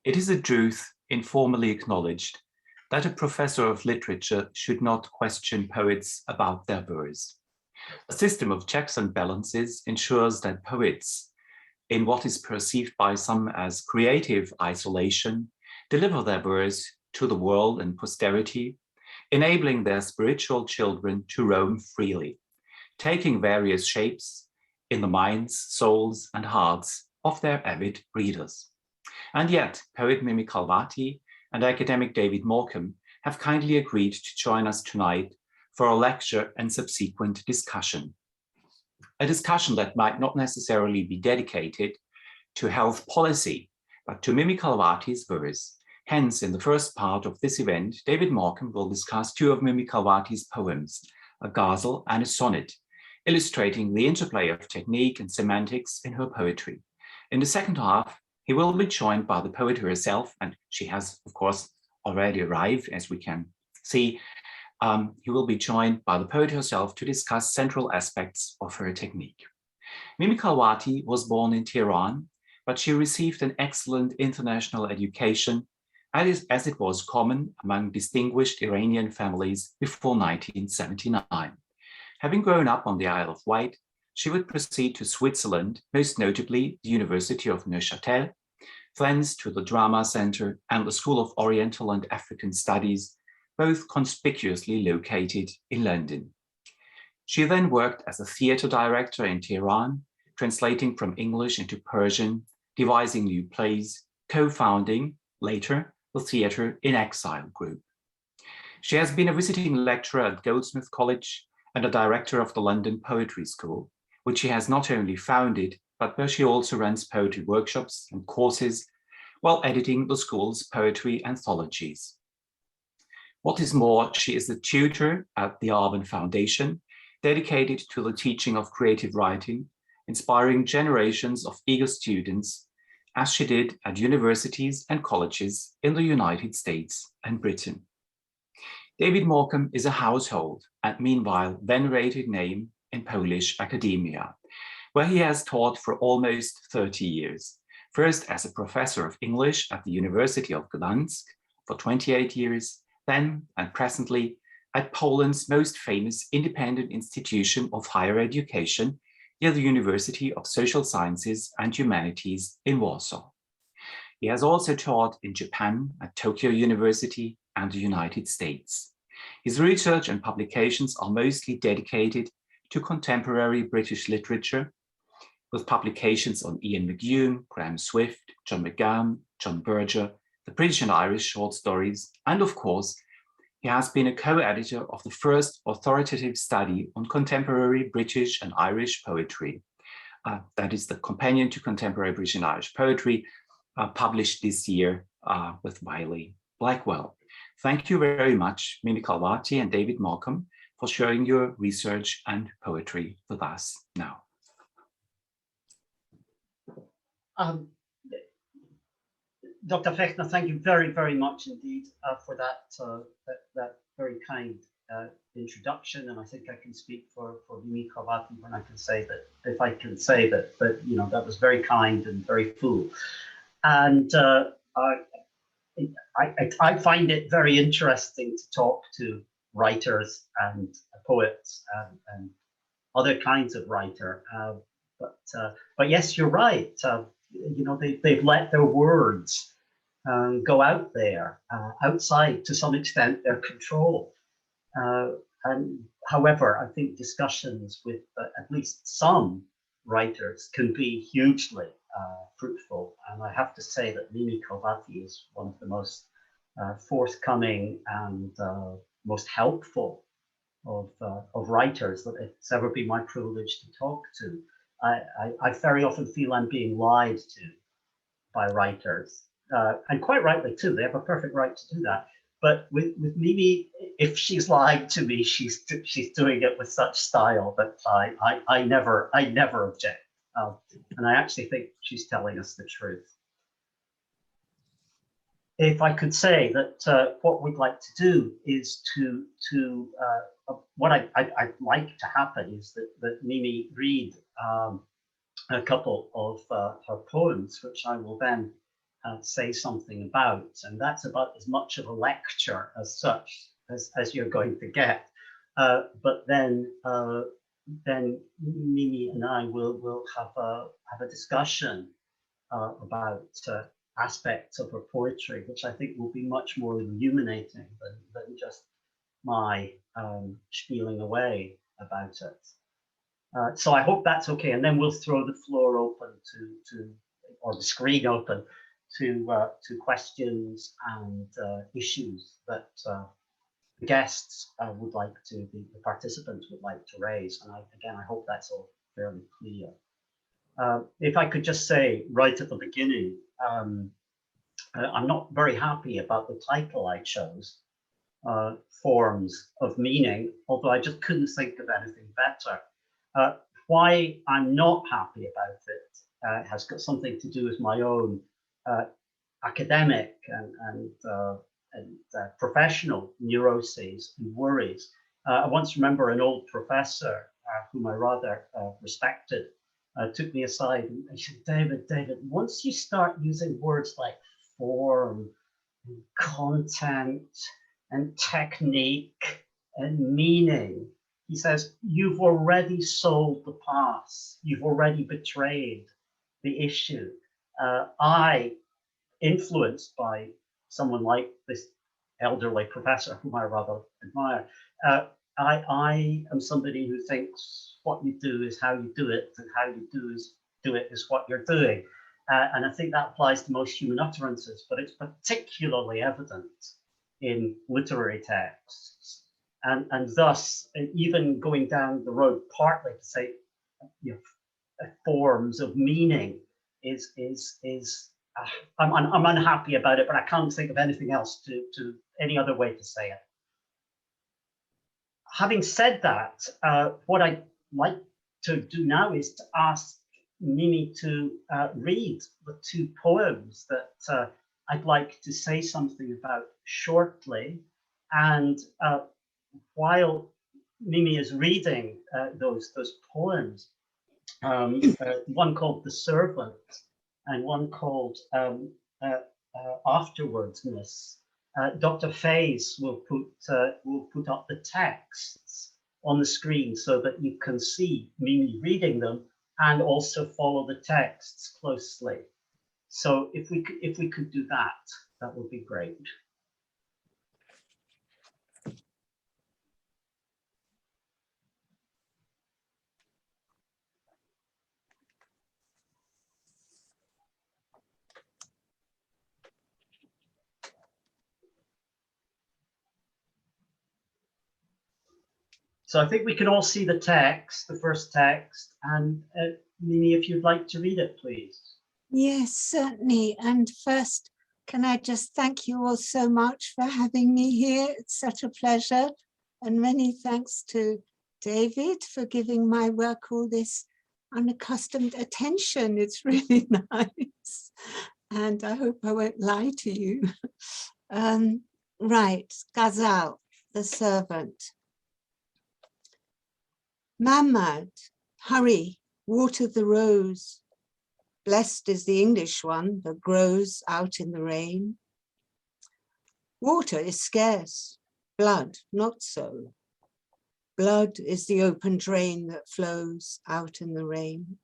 It is a truth informally acknowledged that a professor of literature should not question poets about their verse. A system of checks and balances ensures that poets, in what is perceived by some as creative isolation, deliver their verse to the world and posterity, enabling their spiritual children to roam freely, taking various shapes in the minds, souls, and hearts of their avid readers. And yet, poet Mimi Khalvati and academic David Morecambe have kindly agreed to join us tonight for a lecture and subsequent discussion. A discussion that might not necessarily be dedicated to health policy, but to Mimi Khalvati's verse. Hence, in the first part of this event, David Morecambe will discuss two of Mimi Khalvati's poems, a ghazal and a sonnet, illustrating the interplay of technique and semantics in her poetry. In the second half, he will be joined by the poet herself, and she has, of course, already arrived, as we can see. He will be joined by the poet herself to discuss central aspects of her technique. Mimi Khalvati was born in Tehran, but she received an excellent international education, as it was common among distinguished Iranian families before 1979. Having grown up on the Isle of Wight, she would proceed to Switzerland, most notably the University of Neuchâtel, thence to the Drama Center and the School of Oriental and African Studies, both conspicuously located in London. She then worked as a theater director in Tehran, translating from English into Persian, devising new plays, co-founding, later, the Theatre in Exile group. She has been a visiting lecturer at Goldsmith College and a director of the London Poetry School, which she has not only founded, but where she also runs poetry workshops and courses while editing the school's poetry anthologies. What is more, she is the tutor at the Arvin Foundation, dedicated to the teaching of creative writing, inspiring generations of eager students, as she did at universities and colleges in the United States and Britain. David Morecambe is a household and meanwhile venerated name in Polish academia, where he has taught for almost 30 years, first as a professor of English at the University of Gdansk for 28 years, then and presently at Poland's most famous independent institution of higher education, near the University of Social Sciences and Humanities in Warsaw. He has also taught in Japan at Tokyo University and the United States. His research and publications are mostly dedicated to contemporary British literature, with publications on Ian McEwan, Graham Swift, John McGann, John Berger, the British and Irish short stories, and of course, he has been a co-editor of the first authoritative study on contemporary British and Irish poetry. That is the Companion to Contemporary British and Irish Poetry, published this year with Wiley Blackwell. Thank you very much, Mimi Khalvati and David Morecambe, for sharing your research and poetry with us now. Dr. Fechner, thank you very, very much indeed for that very kind introduction. And I think I can speak for Mimi Khalvati when I can say that, if I can say that you know, that was very kind and very full. And I find it very interesting to talk to writers and poets and other kinds of writer. But yes, you're right. You know, they've let their words go out there, outside to some extent their control. And however, I think discussions with at least some writers can be hugely fruitful. And I have to say that Mimi Khalvati is one of the most forthcoming and most helpful of writers that it's ever been my privilege to talk to. I very often feel I'm being lied to by writers, and quite rightly too. They have a perfect right to do that. But with Mimi, if she's lying to me, she's doing it with such style that I never object, and I actually think she's telling us the truth. If I could say that what we'd like to do is what I'd like to happen is that Mimi read a couple of her poems, which I will then say something about, and that's about as much of a lecture as such as you're going to get. But then Mimi and I will have a discussion about aspects of her poetry, which I think will be much more illuminating than just my spieling away about it. So I hope that's okay, and then we'll throw the floor open or the screen open to questions and issues that the guests would like to, the participants would like to raise. And again, I hope that's all fairly clear. If I could just say right at the beginning, I'm not very happy about the title I chose, Forms of Meaning, although I just couldn't think of anything better. Why I'm not happy about it has got something to do with my own academic and professional neuroses and worries. I once remember an old professor whom I rather respected took me aside and said, David, once you start using words like form and content and technique and meaning, he says, you've already sold the pass. You've already betrayed the issue. I, influenced by someone like this elderly professor whom I rather admire, I am somebody who thinks what you do is how you do it, and how you do it is what you're doing. And I think that applies to most human utterances, but it's particularly evident in literary texts. And thus, even going down the road partly to say, you know, forms of meaning is I'm unhappy about it, but I can't think of anything else to any other way to say it. Having said that, what I'd like to do now is to ask Mimi to read the two poems that I'd like to say something about shortly. And while Mimi is reading those poems, one called The Servant and one called Afterwardsness, Dr. Faze will put up the texts on the screen so that you can see Mimi reading them and also follow the texts closely. So if we could do that, that would be great. So I think we can all see the text, the first text, and Mimi, if you'd like to read it, please. Yes, certainly. And first, can I just thank you all so much for having me here? It's such a pleasure. And many thanks to David for giving my work all this unaccustomed attention. It's really nice. And I hope I won't lie to you. Right, Ghazal, The Servant. Mahmud, hurry, water the rose. Blessed is the English one that grows out in the rain. Water is scarce, blood not so. Blood is the open drain that flows out in the rain.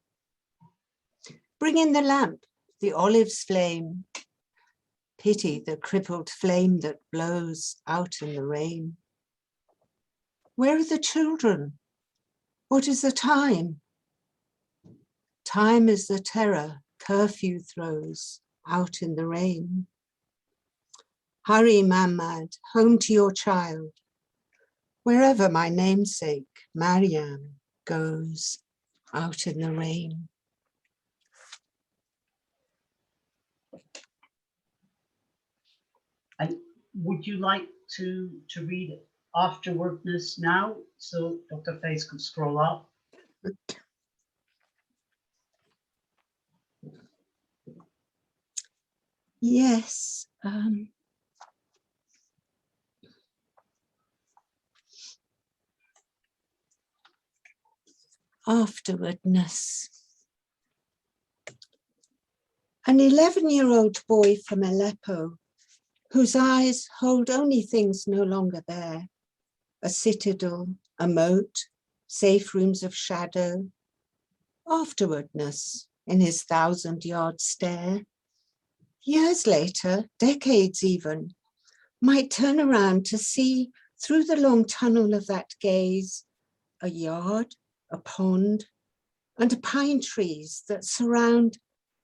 Bring in the lamp, the olive's flame. Pity the crippled flame that blows out in the rain. Where are the children? What is the time? Time is the terror curfew throws out in the rain. Hurry, Mahmud, home to your child, wherever my namesake, Mariam, goes out in the rain. And would you like to read Afterwardness now, so Dr. Faze could scroll up? Yes. Afterwardness. An 11-year-old boy from Aleppo, whose eyes hold only things no longer there, a citadel, a moat, safe rooms of shadow, afterwardness in his 1,000-yard stare. Years later, decades even, might turn around to see through the long tunnel of that gaze a yard, a pond, and pine trees that surround,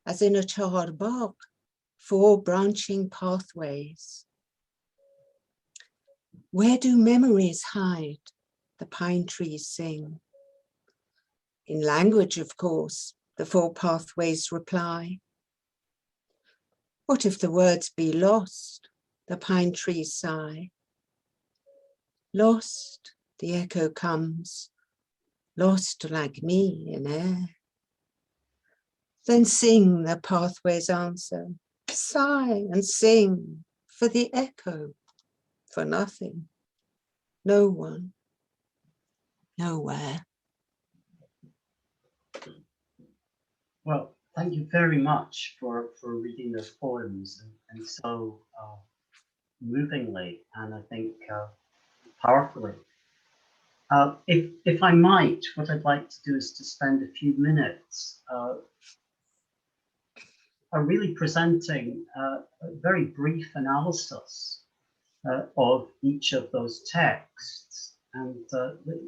as in a chahar-bagh, 4 branching pathways. Where do memories hide? The pine trees sing. In language, of course, the 4 pathways reply. What if the words be lost? The pine trees sigh. Lost, the echo comes, lost like me in air. Then sing, the pathways answer, sigh and sing for the echo, for nothing, no one, nowhere. Well, thank you very much for reading those poems and so movingly and I think powerfully. If I might, what I'd like to do is to spend a few minutes really presenting a very brief analysis of each of those texts, and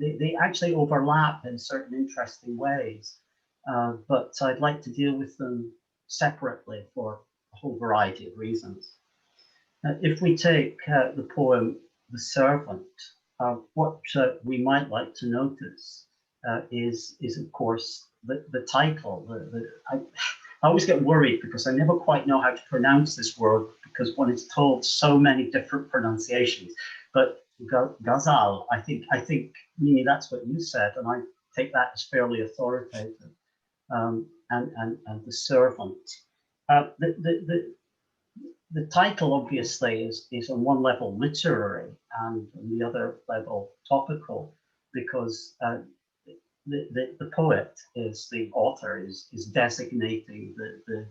they actually overlap in certain interesting ways, but I'd like to deal with them separately for a whole variety of reasons. If we take the poem The Servant, what we might like to notice is of course the title. I always get worried because I never quite know how to pronounce this word because one is told so many different pronunciations. But ghazal, I think Mimi, that's what you said, and I take that as fairly authoritative. And The Servant. The title obviously is on one level literary and on the other level topical, because the poet is the author is designating the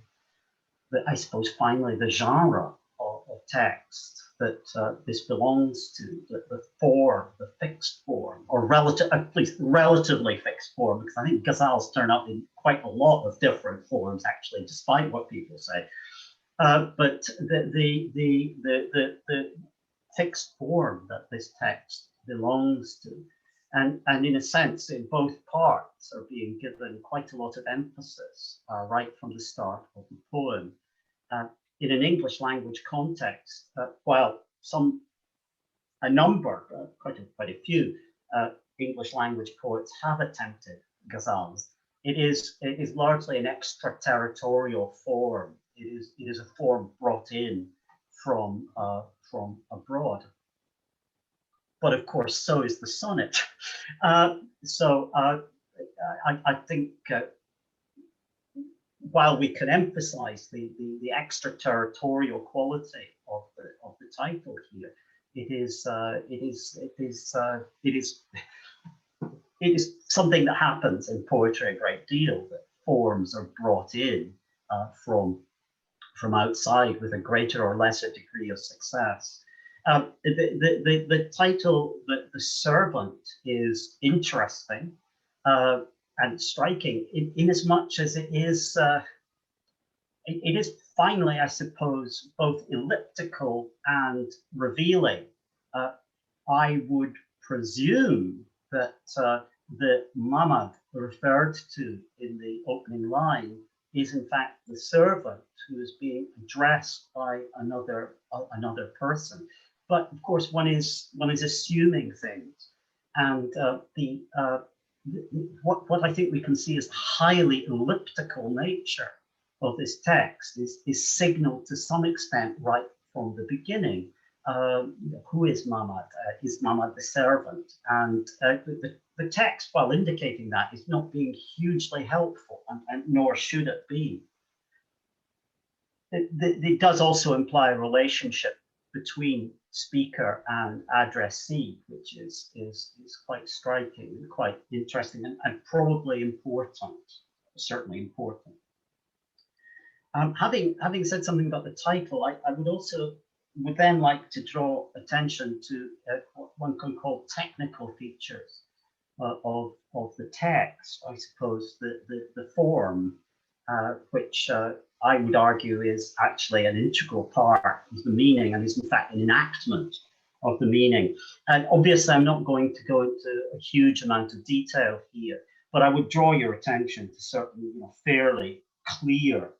I suppose finally the genre of text that this belongs to, the form, the fixed form, or at least relatively fixed form, because I think ghazals turn up in quite a lot of different forms actually, despite what people say. But the fixed form that this text belongs to, and in a sense, in both parts are being given quite a lot of emphasis right from the start of the poem. In an English language context, while a number, quite a few English language poets have attempted ghazals, it is largely an extraterritorial form. It is a form brought in from abroad. But of course, so is the sonnet. I think while we can emphasize the extraterritorial quality of the title here, it is something that happens in poetry a great deal, that forms are brought in from outside with a greater or lesser degree of success. The title, The Servant, is interesting and striking in as much as it is finally, I suppose, both elliptical and revealing. I would presume that the Mamad referred to in the opening line is in fact the servant who is being addressed by another person. But of course, one is assuming things, and what I think we can see is the highly elliptical nature of this text is signaled to some extent right from the beginning. Who is Mamad? Is Mamad the servant? And the text, while indicating that, is not being hugely helpful, and nor should it be. It does also imply a relationship between speaker and addressee, which is quite striking, quite interesting, and probably important, certainly important. Having said something about the title, I would then like to draw attention to what one can call technical features of the text. I suppose the form, which I would argue is actually an integral part of the meaning and is in fact an enactment of the meaning. And obviously I'm not going to go into a huge amount of detail here, but I would draw your attention to certain fairly clear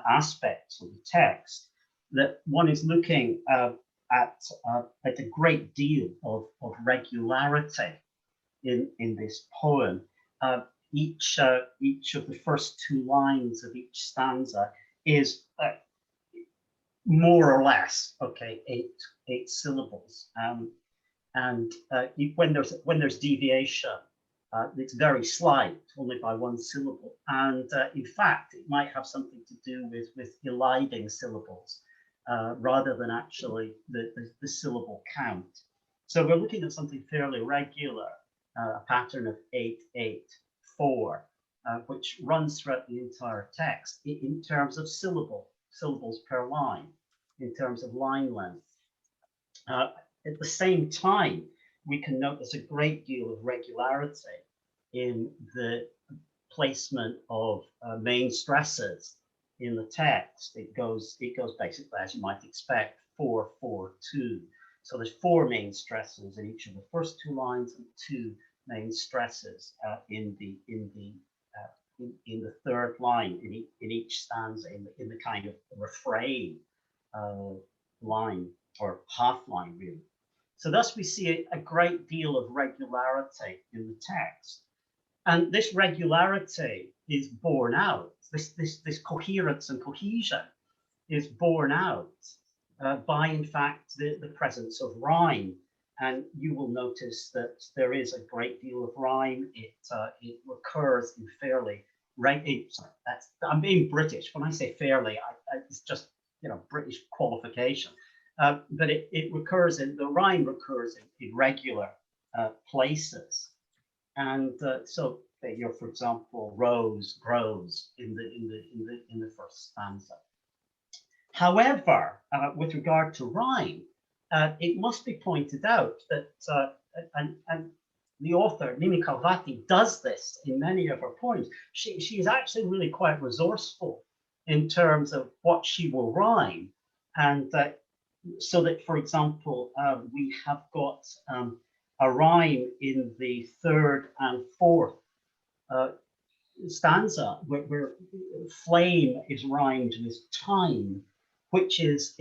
aspects of the text, that one is looking at a great deal of regularity in this poem. Each of the first two lines of each stanza is more or less, okay, eight syllables, and when there's deviation, it's very slight, only by one syllable, and in fact it might have something to do with eliding syllables rather than actually the syllable count. So we're looking at something fairly regular, a pattern of 8-8-4, which runs throughout the entire text in terms of syllables per line, in terms of line length. At the same time, we can notice a great deal of regularity in the placement of main stresses in the text. It goes basically, as you might expect, 4-4-2. So there's 4 main stresses in each of the first two lines and 2 main stresses in the third line in each stanza, in the kind of refrain line or half line, really. So thus we see a great deal of regularity in the text, and this regularity is borne out. This coherence and cohesion is borne out by, in fact, the presence of rhyme. And you will notice that there is a great deal of rhyme. It recurs in fairly I'm being British when I say fairly. It's just British qualification. But the rhyme recurs in regular places, and so for example, rose grows in the first stanza. However, with regard to rhyme, it must be pointed out that and the author Mimi Khalvati does this in many of her poems. She is actually really quite resourceful in terms of what she will rhyme, and so that, for example, we have got a rhyme in the third and fourth stanza where flame is rhymed with time, which is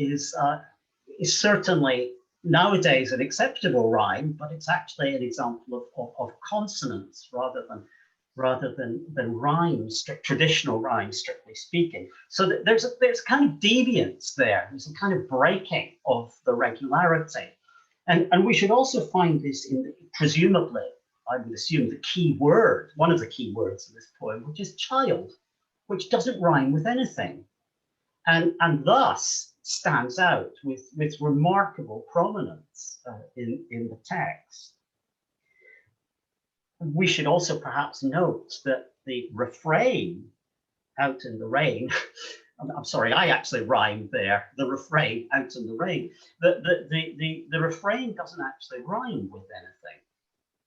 certainly nowadays an acceptable rhyme, but it's actually an example of consonants rather than rhymes, traditional rhymes, strictly speaking. So that there's kind of deviance there. There's a kind of breaking of the regularity, and we should also find this in, presumably, I would assume, the key word, one of the key words in this poem, which is child, which doesn't rhyme with anything, and thus stands out with remarkable prominence in the text. We should also perhaps note that the refrain, out in the rain, I'm sorry, I actually rhymed there, the refrain, out in the rain, the refrain doesn't actually rhyme with anything.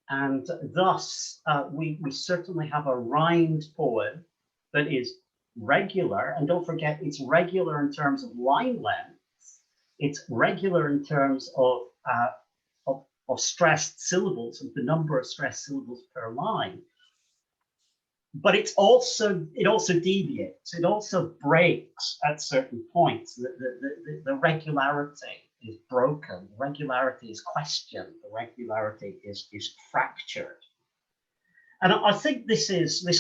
And thus, we certainly have a rhymed poem that is regular, and don't forget, it's regular in terms of line length, it's regular in terms of stressed syllables, and the number of stressed syllables per line. But it also deviates, it also breaks at certain points. The regularity is broken, the regularity is questioned, the regularity is fractured. And I think this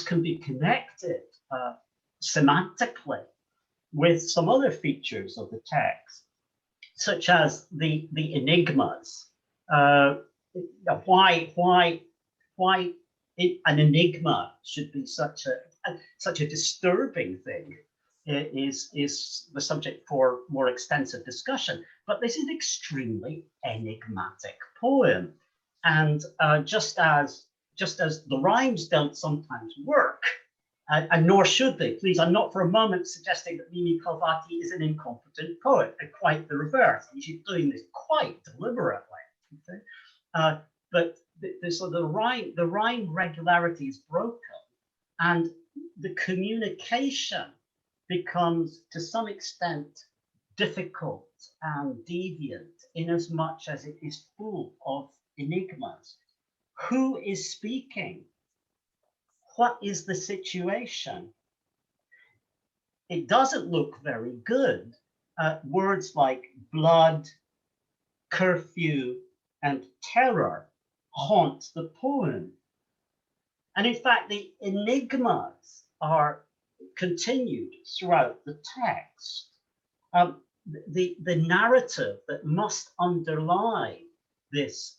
can be connected semantically with some other features of the text, such as the enigmas. Why an enigma should be such a disturbing thing is the subject for more extensive discussion. But this is an extremely enigmatic poem, and just as the rhymes don't sometimes work, and nor should they. Please, I'm not for a moment suggesting that Mimi Khalvati is an incompetent poet, and quite the reverse. She's doing this quite deliberately. Okay? But the rhyme regularity is broken, and the communication becomes, to some extent, difficult and deviant, in as much as it is full of enigmas. Who is speaking? What is the situation? It doesn't look very good. Words like blood, curfew, and terror haunt the poem. And in fact, the enigmas are continued throughout the text. The narrative that must underlie this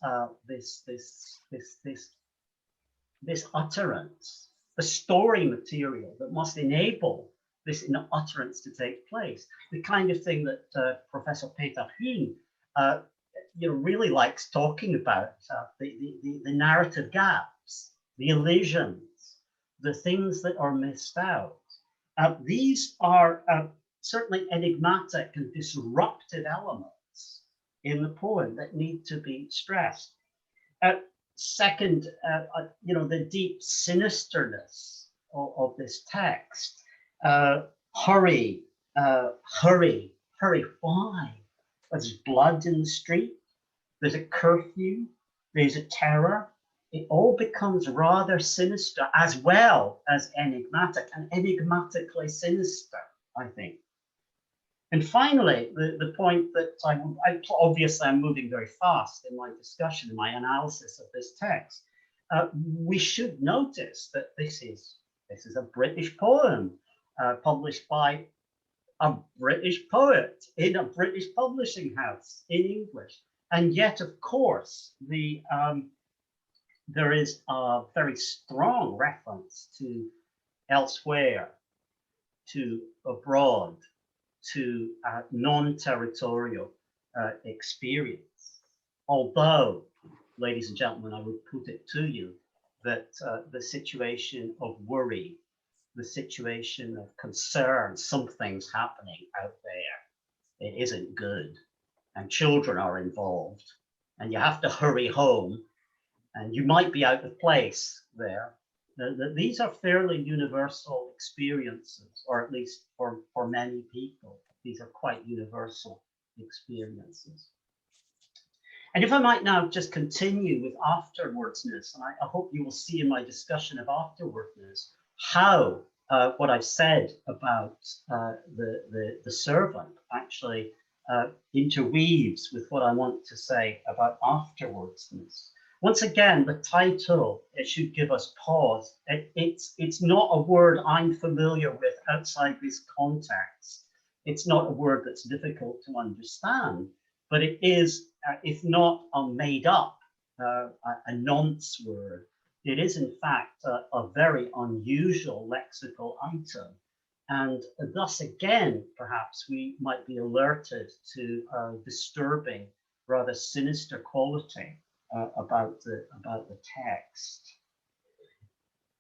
utterance, the story material that must enable this utterance to take place, the kind of thing that Professor Peter Huhn really likes talking about, the narrative gaps, the elisions, the things that are missed out. These are certainly enigmatic and disruptive elements in the poem that need to be stressed. Second, the deep sinisterness of this text. Hurry, hurry, hurry, why? There's blood in the street, there's a curfew, there's a terror. It all becomes rather sinister as well as enigmatic, and enigmatically sinister, I think. And finally, the point that obviously I'm moving very fast in my discussion, in my analysis of this text. We should notice that this is a British poem published by a British poet in a British publishing house in English. And yet, of course, there is a very strong reference to elsewhere, to abroad, to non-territorial experience. Although, ladies and gentlemen, I would put it to you that the situation of worry, the situation of concern, something's happening out there, it isn't good, and children are involved, and you have to hurry home, and you might be out of place there. These are fairly universal experiences, or at least for many people, these are quite universal experiences. And if I might now just continue with afterwardness, and I hope you will see in my discussion of afterwardness how what I've said about the servant actually interweaves with what I want to say about afterwardness. Once again, the title, it should give us pause. It's not a word I'm familiar with outside this context. It's not a word that's difficult to understand, but it is, if not a made up, a nonce word, it is in fact a very unusual lexical item. And thus again, perhaps we might be alerted to a disturbing, rather sinister quality about the text.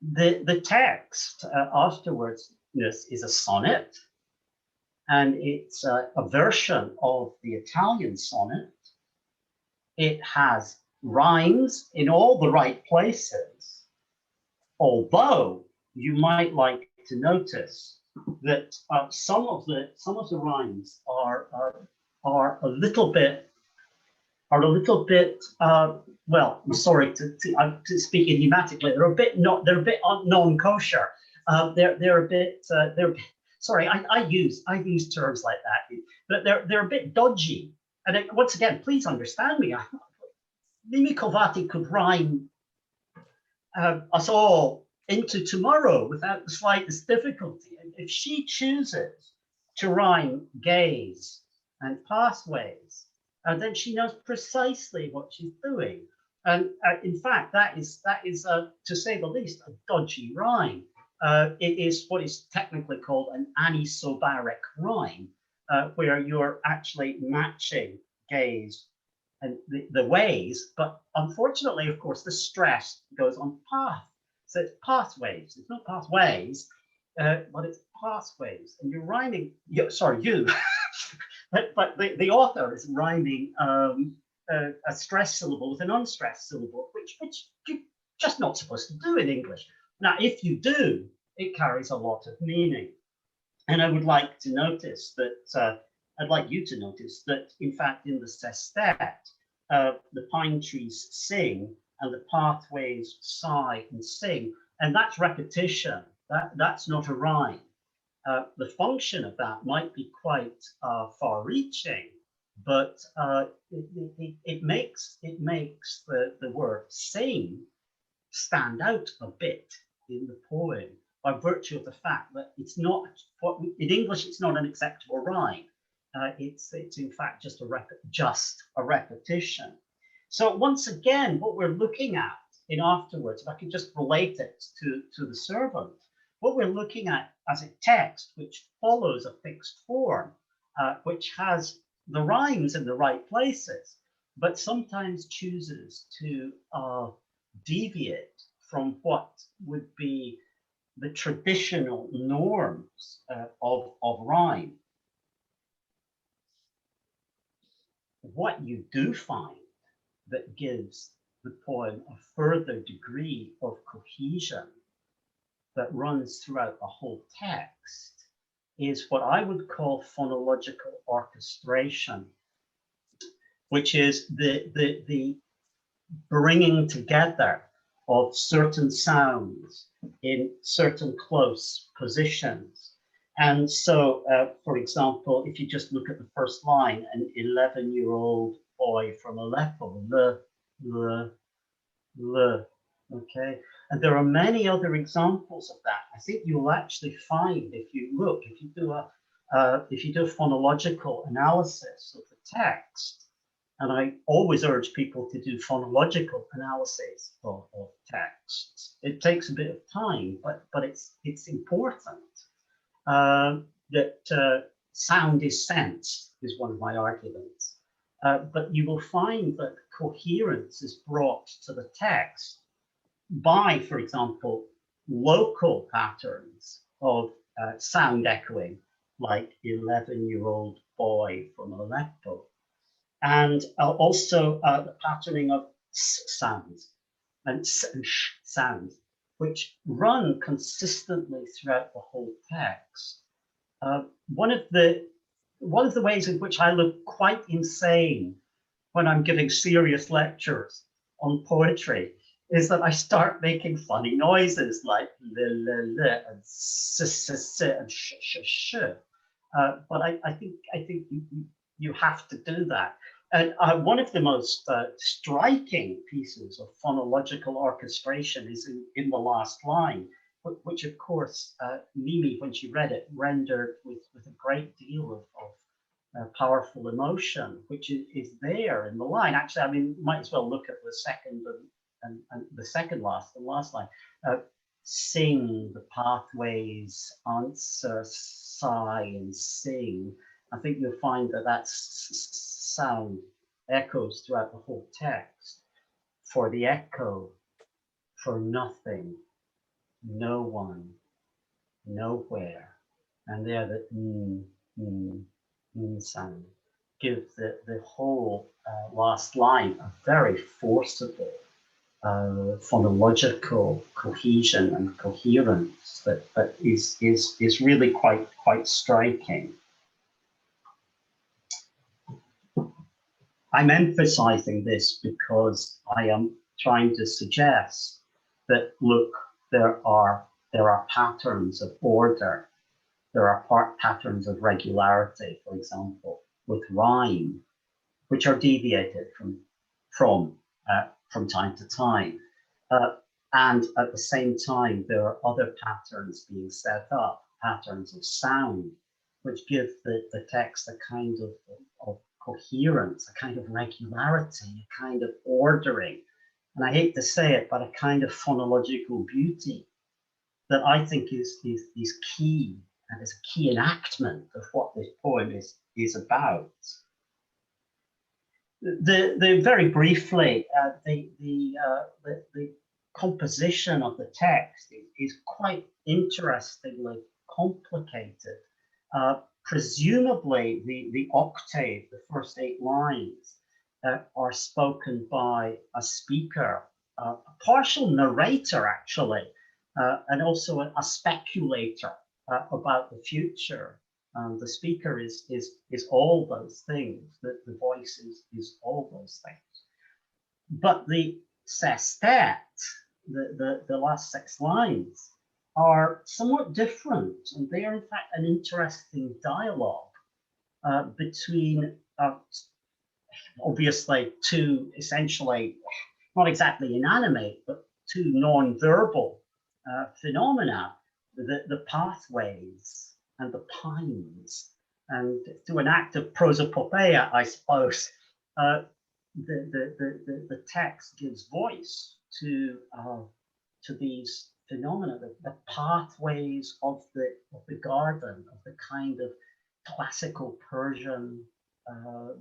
The text afterwards is a sonnet, and it's a version of the Italian sonnet. It has rhymes in all the right places, although you might like to notice that some of the rhymes are a little bit. Well, I'm sorry to speak idiomatically. They're a bit non-kosher. They're a bit. Sorry, I use terms like that, but they're a bit dodgy. And once again, please understand me. Mimi Khalvati could rhyme us all into tomorrow without the slightest difficulty. If she chooses to rhyme gaze and pathways, then she knows precisely what she's doing. And in fact, that is to say the least, a dodgy rhyme. It is what is technically called an anisobaric rhyme, where you're actually matching gaze and the ways, but unfortunately, of course, the stress goes on path. So it's pathways, it's not pathways. but it's pathways, and you're rhyming. Sorry, you. but the author is rhyming a stressed syllable with an unstressed syllable, which you're just not supposed to do in English. Now, if you do, it carries a lot of meaning. And I would like to notice that, I'd like you to notice that, in fact, in the sestet, the pine trees sing and the pathways sigh and sing, and that's repetition. That's not a rhyme. The function of that might be quite far-reaching, but it makes the word sing stand out a bit in the poem by virtue of the fact that it's not, in English, it's not an acceptable rhyme. It's in fact just a repetition. So once again, what we're looking at in afterwards, if I could just relate it to the servant, what we're looking at as a text which follows a fixed form, which has the rhymes in the right places, but sometimes chooses to deviate from what would be the traditional norms of rhyme. What you do find that gives the poem a further degree of cohesion that runs throughout the whole text is what I would call phonological orchestration, which is the bringing together of certain sounds in certain close positions. And so, for example, if you just look at the first line, an 11-year-old boy from Aleppo, okay? And there are many other examples of that. I think you'll actually find, if you look, if you do a phonological analysis of the text, and I always urge people to do phonological analysis of texts. It takes a bit of time, but it's important. That sound is sense is one of my arguments. But you will find that coherence is brought to the text by, for example, local patterns of sound echoing, like 11-year-old boy from Aleppo, and also the patterning of sounds and sh sounds, which run consistently throughout the whole text. One of the ways in which I look quite insane when I'm giving serious lectures on poetry is that I start making funny noises like l and s and sh. But I think you have to do that. And one of the most striking pieces of phonological orchestration is in the last line, which of course Mimi, when she read it, rendered with a great deal of powerful emotion, which is there in the line. Actually, I mean, might as well look at the second and the last line. Sing the pathways, answer, sigh, and sing. I think you'll find that sound echoes throughout the whole text. For the echo, for nothing, no one, nowhere, and there the sound give the whole last line a very forcible phonological cohesion and coherence that is really quite striking. I'm emphasizing this because I am trying to suggest that, look, there are patterns of order, there are patterns of regularity, for example, with rhyme, which are deviated from time to time. And at the same time, there are other patterns being set up, patterns of sound, which give the text a kind of coherence, a kind of regularity, a kind of ordering. And I hate to say it, but a kind of phonological beauty that I think is key, and is a key enactment of what this poem is about. Very briefly, the composition of the text is quite interestingly complicated. Presumably, the octave, the first 8 lines, are spoken by a speaker, a partial narrator actually, and also a speculator about the future. The speaker is all those things. The voice is all those things. But the sestet, the last 6 lines, are somewhat different, and they are in fact an interesting dialogue between obviously 2 essentially not exactly inanimate but 2 non-verbal phenomena, the pathways and the pines. And through an act of prosopopeia, I suppose, the text gives voice to these phenomena, the pathways of the garden, of the kind of classical Persian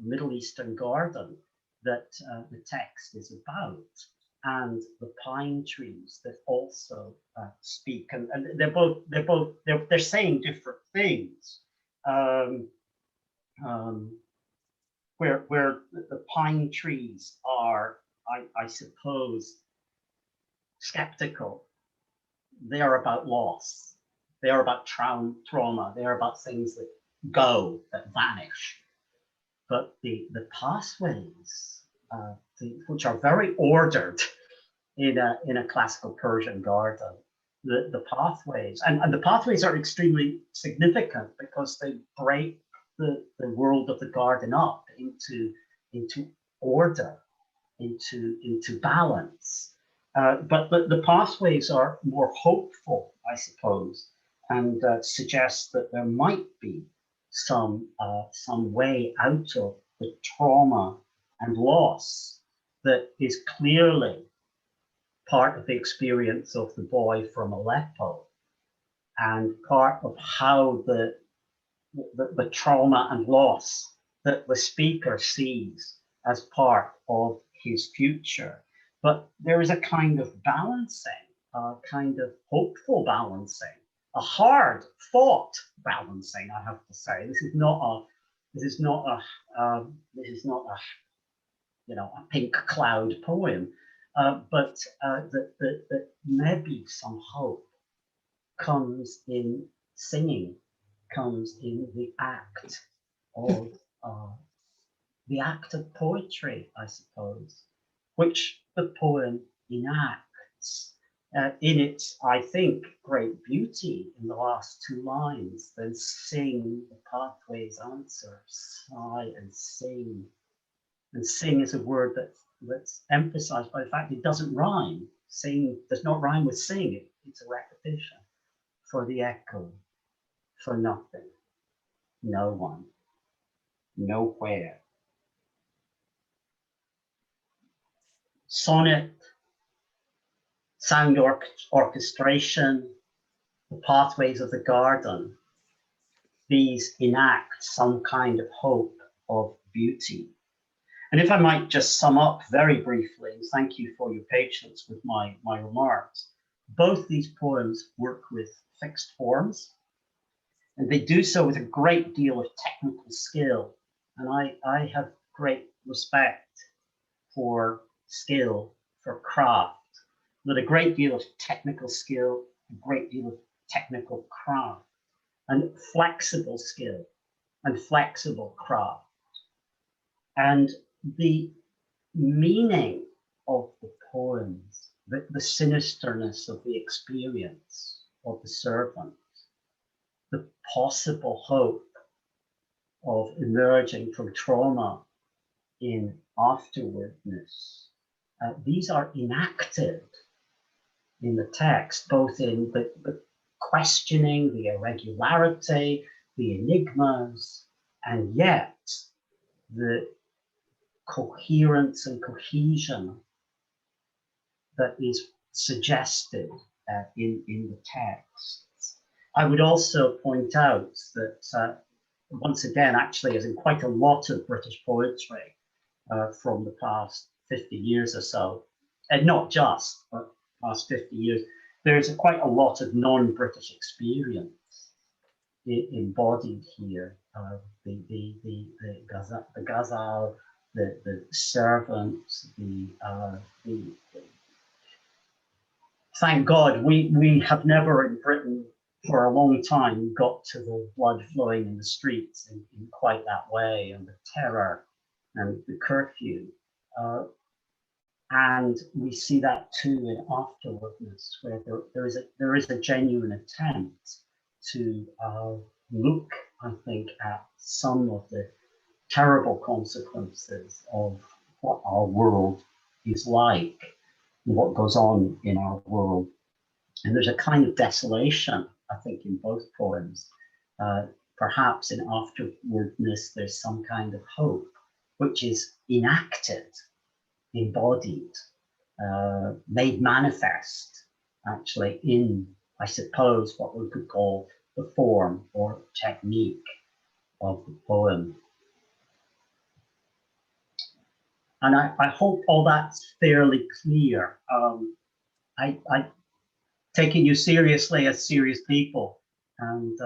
Middle Eastern garden that the text is about, and the pine trees that also speak, and they're saying different things. Where the pine trees are, I suppose, skeptical. They are about loss. They are about trauma. They are about things that go, that vanish. But the pathways, which are very ordered in a classical Persian garden, the pathways, and the pathways are extremely significant because they break the world of the garden up into order, into balance. But the pathways are more hopeful, I suppose, and suggest that there might be some way out of the trauma and loss that is clearly part of the experience of the boy from Aleppo, and part of how the trauma and loss that the speaker sees as part of his future. But there is a kind of balancing, a kind of hopeful balancing, a hard fought balancing, I have to say. This is not a pink cloud poem, but that maybe some hope comes in singing, comes in the act of poetry, I suppose, which the poem enacts in its, I think, great beauty in the last 2 lines. Then sing, the pathways answer, sigh and sing. And sing is a word that's emphasized by the fact it doesn't rhyme. Sing does not rhyme with sing. It's a repetition. For the echo, for nothing, no one, nowhere. Sonnet, sound orchestration, the pathways of the garden, these enact some kind of hope of beauty. And if I might just sum up very briefly, and thank you for your patience with my remarks, both these poems work with fixed forms, and they do so with a great deal of technical skill. And I have great respect for skill, for craft, with a great deal of technical skill, a great deal of technical craft, and flexible skill and flexible craft. And the meaning of the poems, the sinisterness of the experience of the servant, the possible hope of emerging from trauma in afterwardness, these are enacted in the text, both in the questioning, the irregularity, the enigmas, and yet the coherence and cohesion that is suggested in the text. I would also point out that once again, actually, as in quite a lot of British poetry from the past 50 years or so, and not just, but past 50 years, there's quite a lot of non-British experience embodied here. The ghazal, the servants, thank God we have never in Britain for a long time got to the blood flowing in the streets in quite that way, and the terror and the curfew. And we see that too in afterwardness, where there is a genuine attempt to look, I think, at some of the terrible consequences of what our world is like, and what goes on in our world. And there's a kind of desolation, I think, in both poems. Perhaps in afterwardness, there's some kind of hope, which is enacted, embodied, made manifest, actually, in, I suppose, what we could call the form or technique of the poem. And I hope all that's fairly clear. I taking you seriously as serious people, and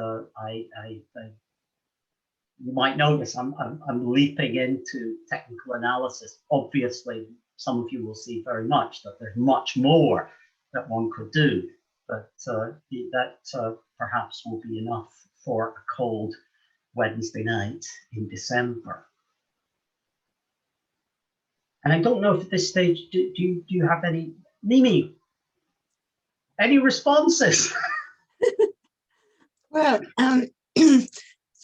you might notice I'm leaping into technical analysis. Obviously, some of you will see very much that there's much more that one could do, but that perhaps will be enough for a cold Wednesday night in December. And I don't know if at this stage, do you have any, Mimi, any responses? Well,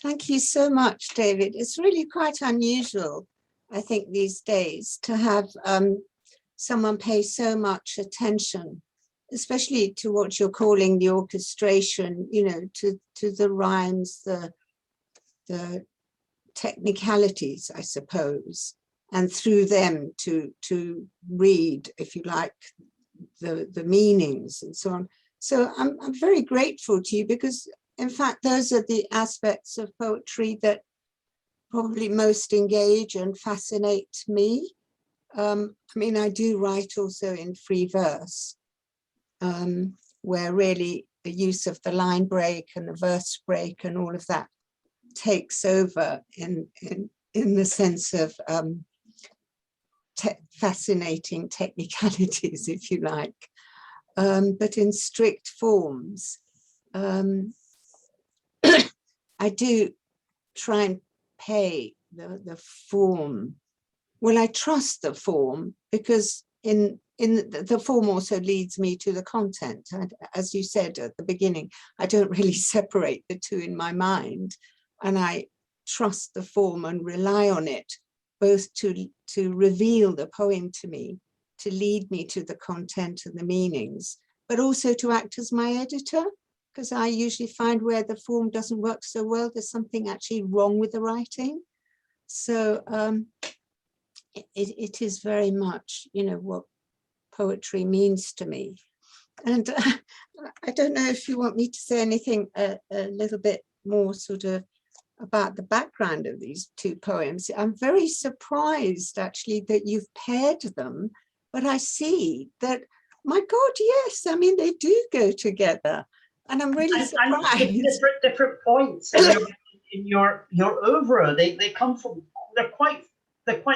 thank you so much, David. It's really quite unusual, I think, these days to have someone pay so much attention, especially to what you're calling the orchestration, you know, to the rhymes, the technicalities, I suppose, and through them to read, if you like, the meanings and so on. So I'm very grateful to you, because in fact those are the aspects of poetry that probably most engage and fascinate me. I mean, I do write also in free verse, where really the use of the line break and the verse break and all of that takes over in the sense of fascinating technicalities, if you like, but in strict forms. I do try and pay the form. Well, I trust the form, because in the form also leads me to the content. And as you said at the beginning, I don't really separate the two in my mind, and I trust the form and rely on it both to reveal the poem to me, to lead me to the content and the meanings, but also to act as my editor, because I usually find where the form doesn't work so well, there's something actually wrong with the writing. So it is very much, you know, what poetry means to me. And I don't know if you want me to say anything a little bit more sort of about the background of these two poems. I'm very surprised actually that you've paired them, but I see that, my God, yes, I mean, they do go together. And I'm really surprised. And different points in your oeuvre, they come from, they're quite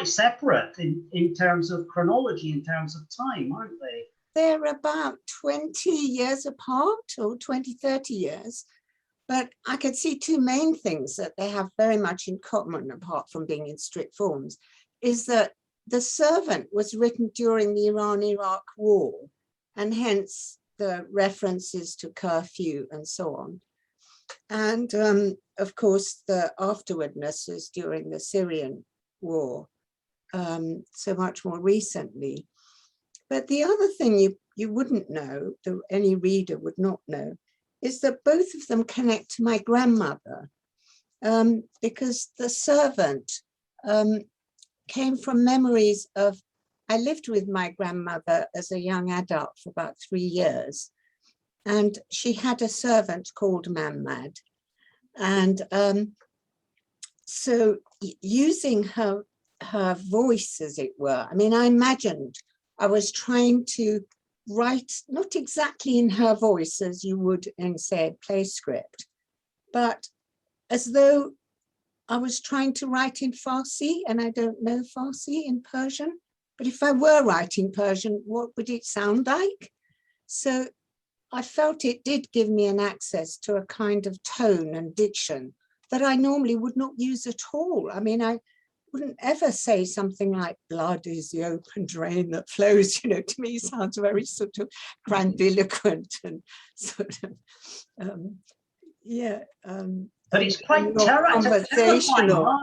separate in terms of chronology, in terms of time, aren't they? They're about 20 years apart, or 20, 30 years. But I could see two main things that they have very much in common, apart from being in strict forms, is that The Servant was written during the Iran-Iraq War, and hence the references to curfew and so on. And of course, the afterwardness is during the Syrian war, so much more recently. But the other thing you wouldn't know, any reader would not know, is that both of them connect to my grandmother, because The Servant came from memories of, I lived with my grandmother as a young adult for about 3 years, and she had a servant called Mamad. And so using her voice, as it were, I mean, I imagined I was trying to write, not exactly in her voice as you would in, say, a play script, but as though I was trying to write in Farsi, and I don't know Farsi in Persian, but if I were writing Persian, what would it sound like? So I felt it did give me an access to a kind of tone and diction that I normally would not use at all. I mean, I wouldn't ever say something like blood is the open drain that flows, you know, to me sounds very sort of grandiloquent and sort of, yeah. But it's quite conversational.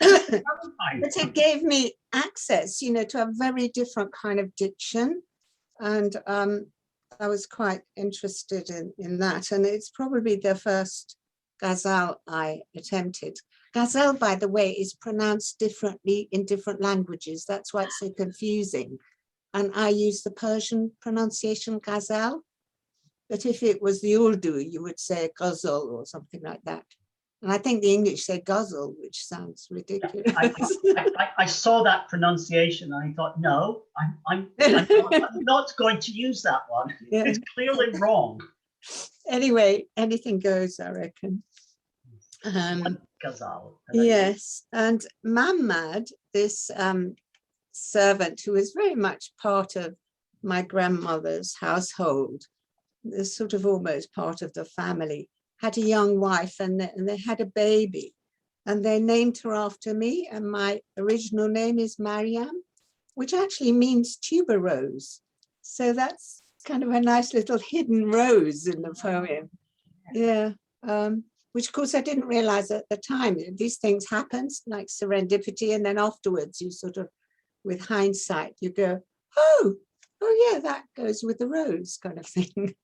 But it gave me access, you know, to a very different kind of diction. And I was quite interested in that. And it's probably the first ghazal I attempted. Ghazal, by the way, is pronounced differently in different languages. That's why it's so confusing. And I use the Persian pronunciation ghazal. But if it was the Urdu, you would say ghazal or something like that. And I think the English say ghazal, which sounds ridiculous. I saw that pronunciation and I thought, no, I'm not going to use that one. Yeah. It's clearly wrong. Anyway, anything goes, I reckon. Ghazal. Yes, and Mamad, this servant who was very much part of my grandmother's household, sort of almost part of the family, had a young wife and they had a baby, and they named her after me, and my original name is Mariam, which actually means tuberose. So that's kind of a nice little hidden rose in the poem. Yeah, which of course I didn't realize at the time. These things happen, like serendipity, and then afterwards you sort of, with hindsight, you go, oh yeah, that goes with the rose, kind of thing.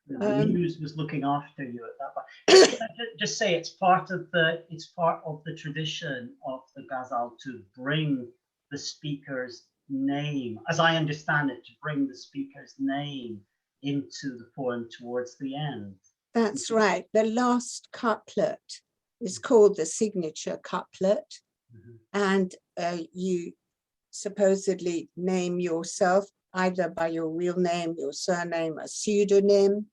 The muse was looking after you at that point. Can I just say it's part of the tradition of the ghazal to bring the speaker's name, as I understand it, to bring the speaker's name into the poem towards the end. That's right. The last couplet is called the signature couplet, and you supposedly name yourself either by your real name, your surname, a pseudonym,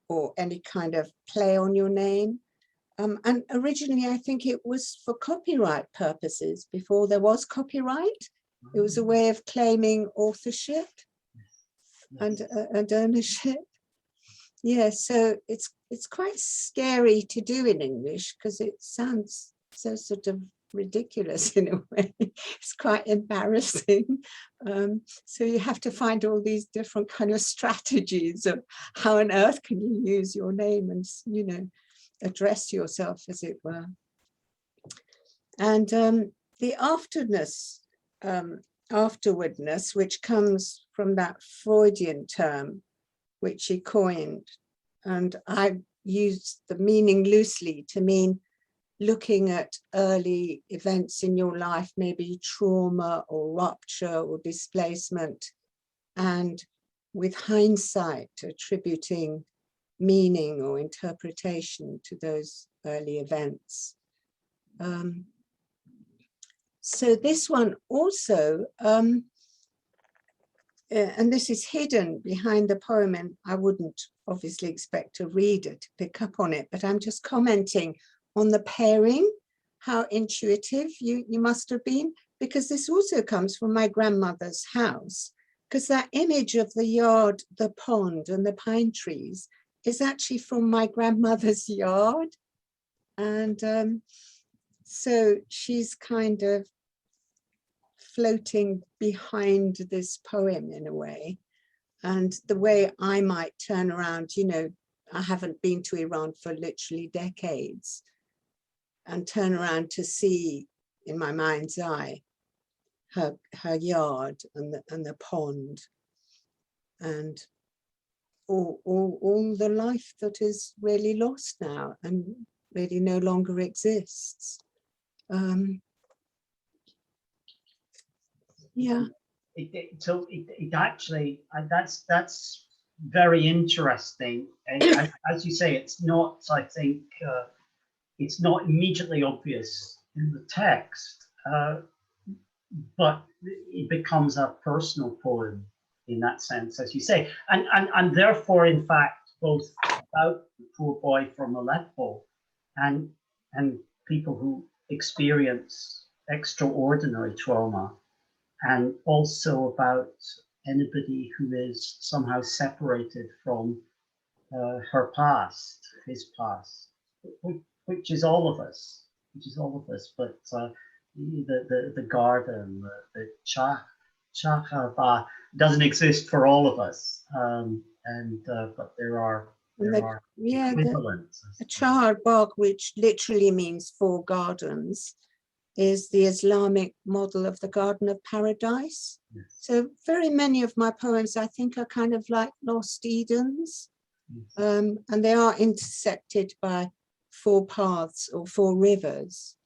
or any kind of play on your name. And originally, I think it was for copyright purposes. Before there was copyright, it was a way of claiming authorship and ownership. Yeah, so it's quite scary to do in English because it sounds so sort of ridiculous in a way. It's quite embarrassing. So you have to find all these different kind of strategies of how on earth can you use your name and, you know, address yourself, as it were. And the afterwardness, which comes from that Freudian term, which he coined, and I used the meaning loosely to mean looking at early events in your life, maybe trauma or rupture or displacement, and with hindsight attributing meaning or interpretation to those early events. So this one also, and this is hidden behind the poem, and I wouldn't obviously expect a reader to pick up on it, but I'm just commenting on the pairing, how intuitive you must have been, because this also comes from my grandmother's house, because that image of the yard, the pond and the pine trees is actually from my grandmother's yard. And so she's kind of floating behind this poem in a way. And the way I might turn around, you know, I haven't been to Iran for literally decades, and turn around to see in my mind's eye her yard and the pond and all the life that is really lost now and really no longer exists. Yeah. So it actually, that's very interesting. And as you say, it's not, I think, it's not immediately obvious in the text, but it becomes a personal poem in that sense, as you say, and therefore, in fact, both about the poor boy from Aleppo and people who experience extraordinary trauma, and also about anybody who is somehow separated from her past, his past, which is all of us, but the garden, the chahaba doesn't exist for all of us, but there are equivalents. The Chahar Bagh, which literally means 4 gardens, is the Islamic model of the Garden of Paradise. Yes. So very many of my poems, I think, are kind of like lost Edens, and they are intersected by 4 paths or 4 rivers.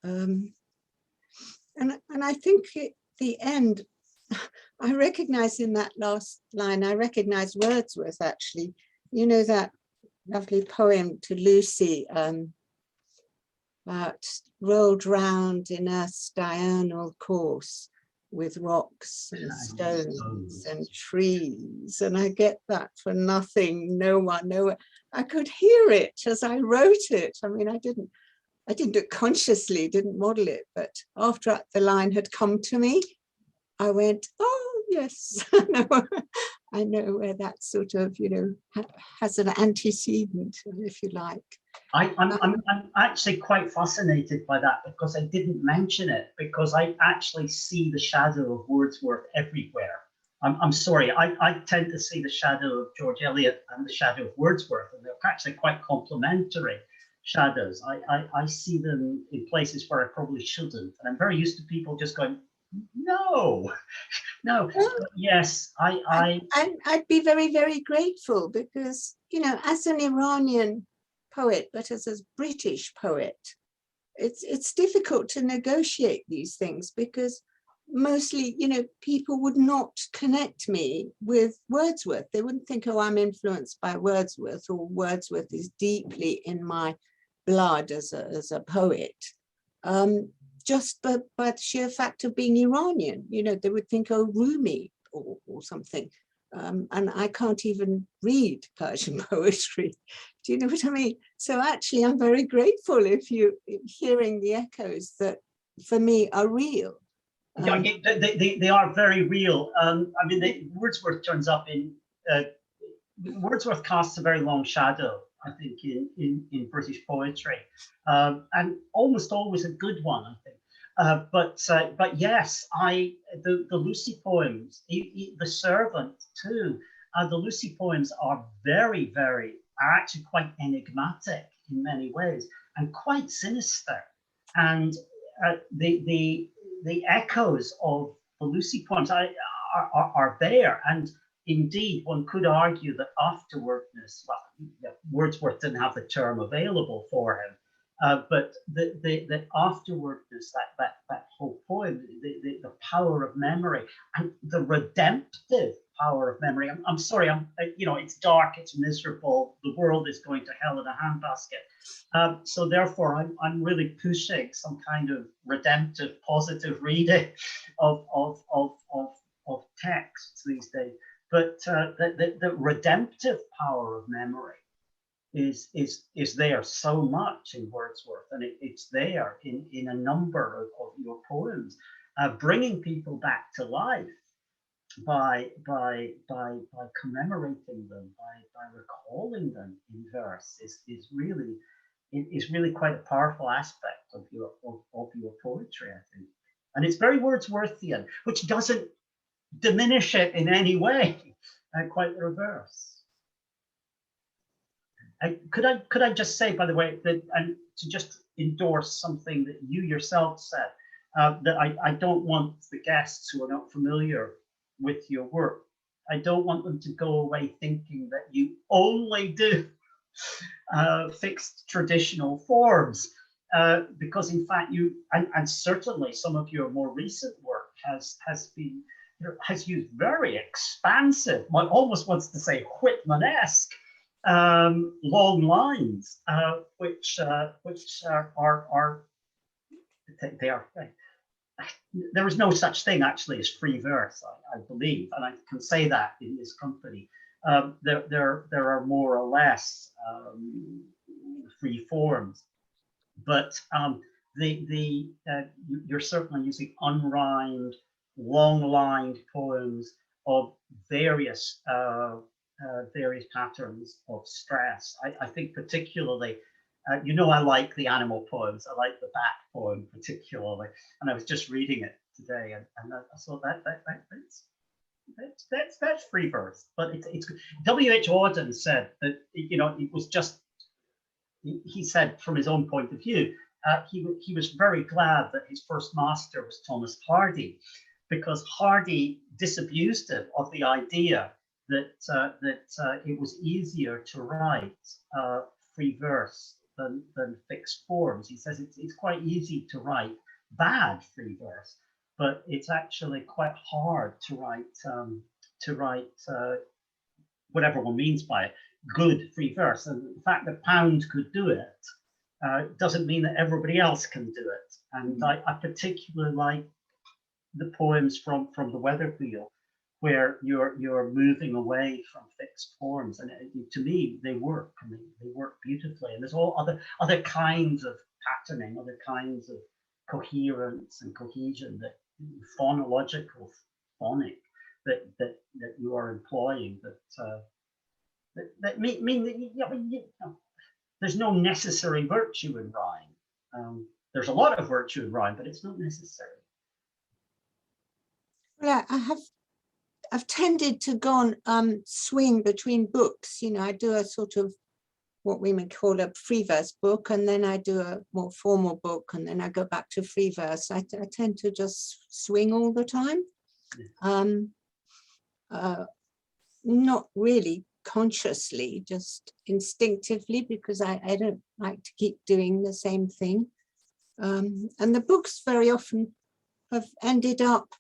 And I think at the end, I recognize in that last line, I recognize Wordsworth, actually. You know, that lovely poem to Lucy, about rolled round in earth's diurnal course with rocks and stones and trees. And I get that for nothing, no one, nowhere. I could hear it as I wrote it. I mean, I didn't do it consciously, didn't model it, but after the line had come to me, I went, oh yes, I know where that sort of, you know, has an antecedent, if you like. I'm actually quite fascinated by that, because I didn't mention it, because I actually see the shadow of Wordsworth everywhere. I'm sorry, I tend to see the shadow of George Eliot and the shadow of Wordsworth, and they're actually quite complementary shadows. I see them in places where I probably shouldn't, and I'm very used to people just going, no. Well, yes, I'd be very, very grateful, because, you know, as an Iranian poet, but as a British poet, it's difficult to negotiate these things, because mostly, you know, people would not connect me with Wordsworth. They wouldn't think, oh, I'm influenced by Wordsworth, or Wordsworth is deeply in my blood as a poet. Just by the sheer fact of being Iranian, you know, they would think, oh, Rumi or something. And I can't even read Persian poetry. Do you know what I mean? So actually, I'm very grateful if you're hearing the echoes that, for me, are real. Yeah, they are very real. I mean, Wordsworth turns up in, Wordsworth casts a very long shadow, I think, in British poetry, and almost always a good one, I think. But yes, the Lucy poems, the Servant too. The Lucy poems are very, are actually quite enigmatic in many ways, and quite sinister. And the echoes of the Lucy poems are there. And indeed, one could argue that afterwordness, well, Wordsworth didn't have the term available for him, but the afterwordness, that whole poem, the power of memory and the redemptive power of memory. I'm sorry, you know, it's dark, it's miserable, the world is going to hell in a handbasket. So therefore, I'm really pushing some kind of redemptive, positive reading of texts these days. But the redemptive power of memory is there so much in Wordsworth, and it's there in a number of your poems, bringing people back to life by commemorating them, by recalling them in verse is really quite a powerful aspect of your poetry, I think, and it's very Wordsworthian, which doesn't diminish it in any way, quite the reverse. Could I just say, by the way, that, and to just endorse something that you yourself said, that I don't want the guests who are not familiar with your work, I don't want them to go away thinking that you only do fixed traditional forms, because in fact you, and certainly some of your more recent work has used very expansive, one almost wants to say Whitman-esque, long lines, which are there is no such thing actually as free verse, I believe, and I can say that in this company. There are more or less free forms, but you're certainly using unrhymed, long-lined poems of various various patterns of stress. I think particularly, you know, I like the animal poems. I like the bat poem particularly, and I was just reading it today, and I thought that's free verse. But it's W.H. Auden said that, you know, it was just, he said from his own point of view, he was very glad that his first master was Thomas Hardy, because Hardy disabused him of the idea that it was easier to write free verse than fixed forms. He says it's quite easy to write bad free verse, but it's actually quite hard to write whatever one means by it, good free verse. And the fact that Pound could do it doesn't mean that everybody else can do it. And I particularly like the poems from the Weather Wheel, where you're moving away from fixed forms, and to me they work. I mean, they work beautifully. And there's all other kinds of patterning, other kinds of coherence and cohesion, that phonological, phonic, that you are employing, that mean that you know, there's no necessary virtue in rhyme. There's a lot of virtue in rhyme, but it's not necessary. Well, I've tended to go on swing between books. You know, I do a sort of what we might call a free verse book, and then I do a more formal book, and then I go back to free verse. I tend to just swing all the time. Not really consciously, just instinctively, because I don't like to keep doing the same thing. And the books very often have ended up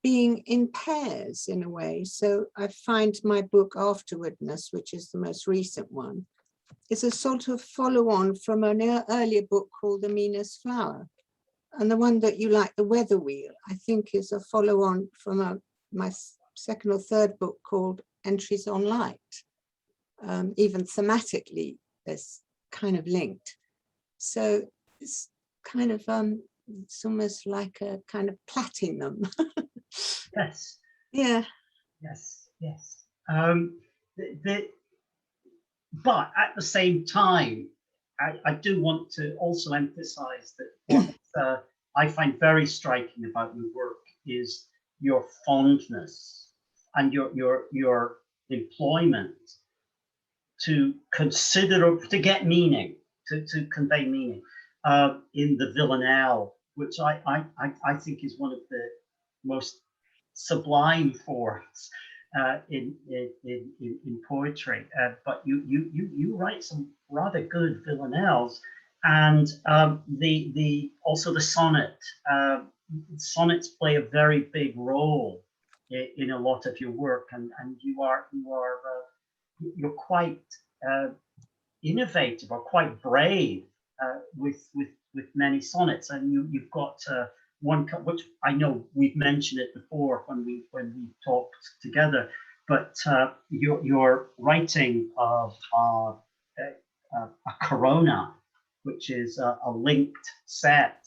being in pairs in a way. So I find my book Afterwardness, which is the most recent one, is a sort of follow-on from an earlier book called The Meanest Flower. And the one that you like, The Weather Wheel, I think is a follow-on from my second or third book called Entries on Light. Even thematically, it's kind of linked. So it's kind of, it's almost like a kind of plaiting them. Yes. Yeah. Yes. Yes. But at the same time, I do want to also emphasize that what I find very striking about your work is your fondness and your employment to consider, or to get meaning, to convey meaning in the villanelle, which I think is one of the most sublime forms in poetry. But you write some rather good villanelles, and also the sonnet. Sonnets play a very big role in a lot of your work, and you're quite innovative or quite brave with many sonnets, and you've got one which I know we've mentioned it before when we talked together, but your writing of a corona, which is a linked set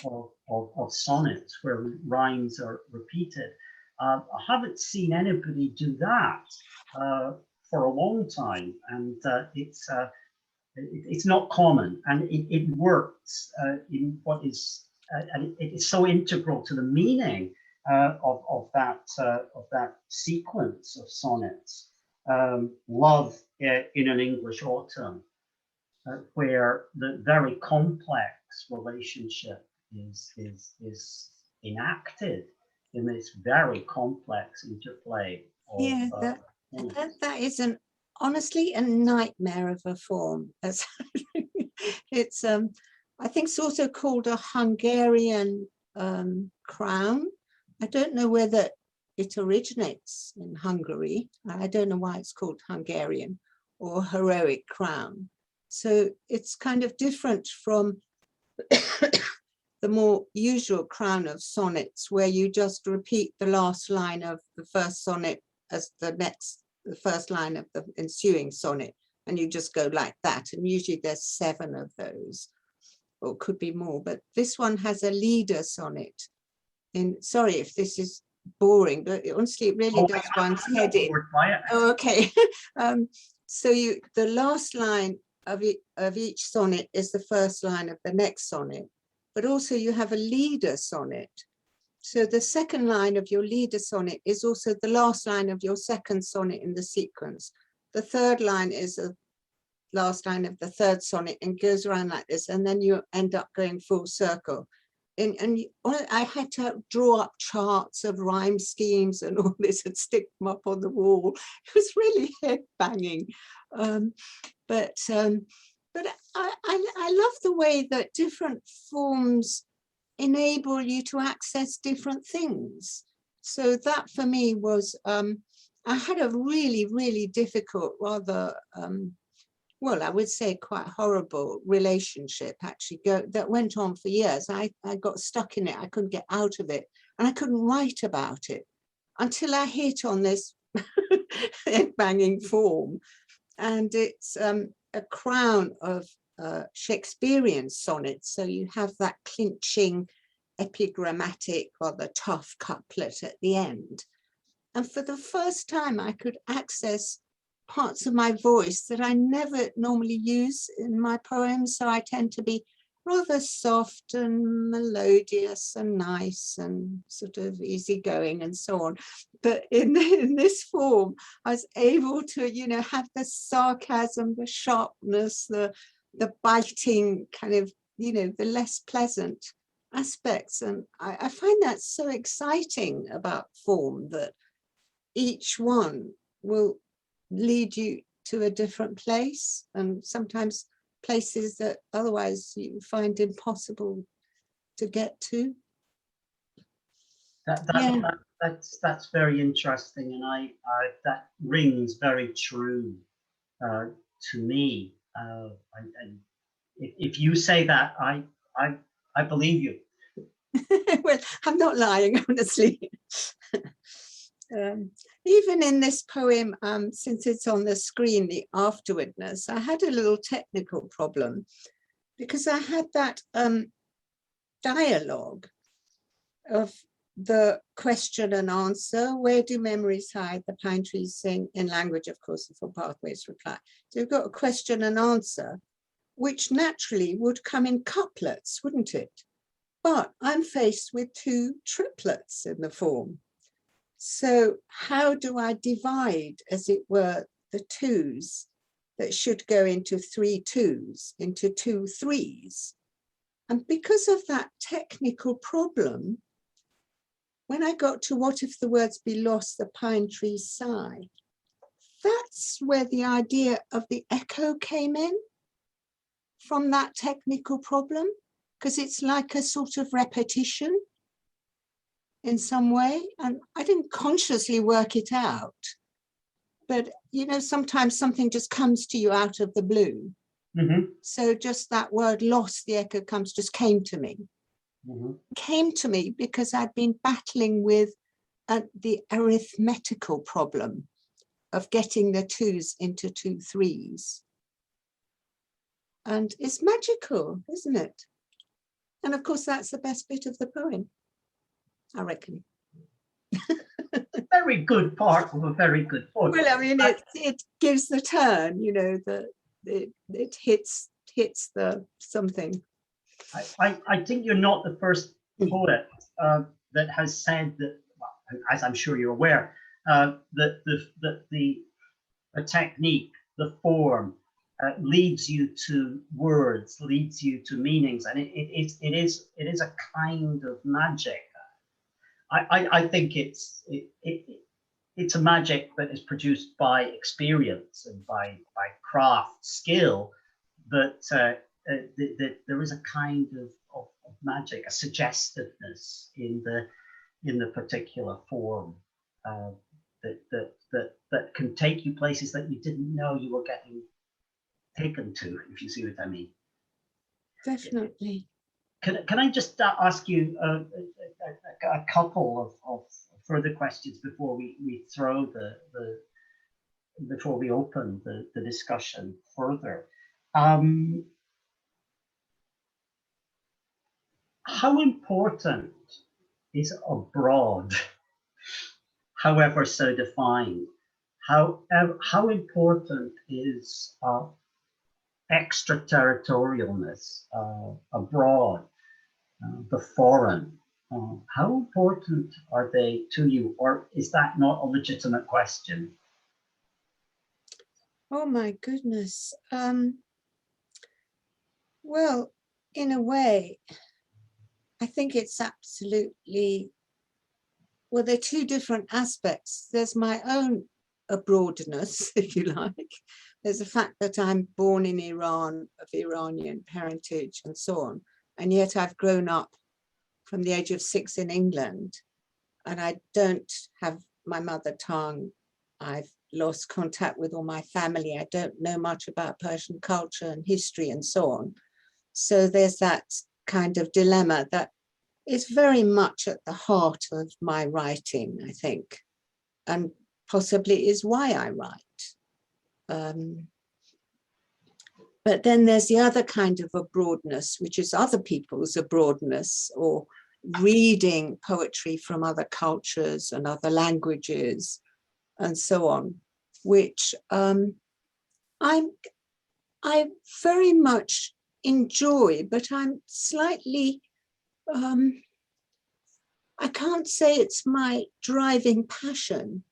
of sonnets where rhymes are repeated. I haven't seen anybody do that for a long time, and it's not common, and it works in what is. And it is so integral to the meaning of that sequence of sonnets. Love in an English Autumn, where the very complex relationship is enacted in this very complex interplay. Yeah, that is honestly a nightmare of a form. It's I think it's also called a Hungarian crown. I don't know whether it originates in Hungary. I don't know why it's called Hungarian or heroic crown. So it's kind of different from the more usual crown of sonnets, where you just repeat the last line of the first sonnet as the first line of the ensuing sonnet, and you just go like that. And usually there's 7 of those, or it could be more, but this one has a leader sonnet. Sorry if this is boring, but honestly it really does one's head in. Oh, okay. So the last line of each sonnet is the first line of the next sonnet, but also you have a leader sonnet. So the second line of your leader sonnet is also the last line of your second sonnet in the sequence. The third line is the last line of the third sonnet and goes around like this, and then you end up going full circle. And I had to draw up charts of rhyme schemes and all this and stick them up on the wall. It was really head banging. But I love the way that different forms enable you to access different things. So that for me was, I had a really, really difficult, rather, well, I would say quite horrible relationship actually that went on for years. I got stuck in it. I couldn't get out of it, and I couldn't write about it until I hit on this head-banging form. And it's a crown of Shakespearean sonnets. So you have that clinching, epigrammatic, rather tough couplet at the end. And for the first time, I could access parts of my voice that I never normally use in my poems. So I tend to be rather soft and melodious and nice and sort of easygoing and so on. But in this form, I was able to, you know, have the sarcasm, the sharpness, the biting kind of, you know, the less pleasant aspects. And I find that so exciting about form, that each one will lead you to a different place, and sometimes places that otherwise you find impossible to get to. That's very interesting, and that rings very true to me. And if you say that, I believe you. Well, I'm not lying, honestly. Even in this poem, since it's on the screen, the afterwardness, I had a little technical problem because I had that dialogue of the question and answer. Where do memories hide? The pine trees sing, in language, of course, the four pathways reply. So you've got a question and answer, which naturally would come in couplets, wouldn't it? But I'm faced with 2 triplets in the form. So how do I divide, as it were, the 2s that should go into 3 2s, into 2 3s? And because of that technical problem, when I got to what if the words be lost, the pine trees sigh, that's where the idea of the echo came in from that technical problem, because it's like a sort of repetition in some way. And I didn't consciously work it out, but you know, sometimes something just comes to you out of the blue. Mm-hmm. So just that word lost, the echo comes, just came to me. Mm-hmm. Came to me because I'd been battling with the arithmetical problem of getting the 2s into 2 3s. And it's magical, isn't it? And of course, that's the best bit of the poem, I reckon. Very good part of a very good poem. Well, I mean, it gives the turn, you know, it hits the something. I think you're not the first poet that has said that, well, as I'm sure you're aware, that the technique, the form, leads you to words, leads you to meanings, and it is a kind of magic. I think it's a magic that is produced by experience and by craft, skill, that there is a kind of magic, a suggestiveness in the particular form that can take you places that you didn't know you were getting taken to, if you see what I mean. Definitely. Can I just ask you a couple of further questions before we throw before we open the discussion further? How important is abroad, however so defined? How important is extraterritorialness, abroad, the foreign? How important are they to you, or is that not a legitimate question? Oh my goodness. Well, in a way, I think it's absolutely, well, they're two different aspects. There's my own abroadness, if you like. There's the fact that I'm born in Iran, of Iranian parentage and so on, and yet I've grown up from the age of 6 in England, and I don't have my mother tongue. I've lost contact with all my family. I don't know much about Persian culture and history and so on. So there's that kind of dilemma that is very much at the heart of my writing, I think, and possibly is why I write. But then there's the other kind of abroadness, which is other people's abroadness, or reading poetry from other cultures and other languages and so on, which I very much enjoy, but I'm slightly, I can't say it's my driving passion,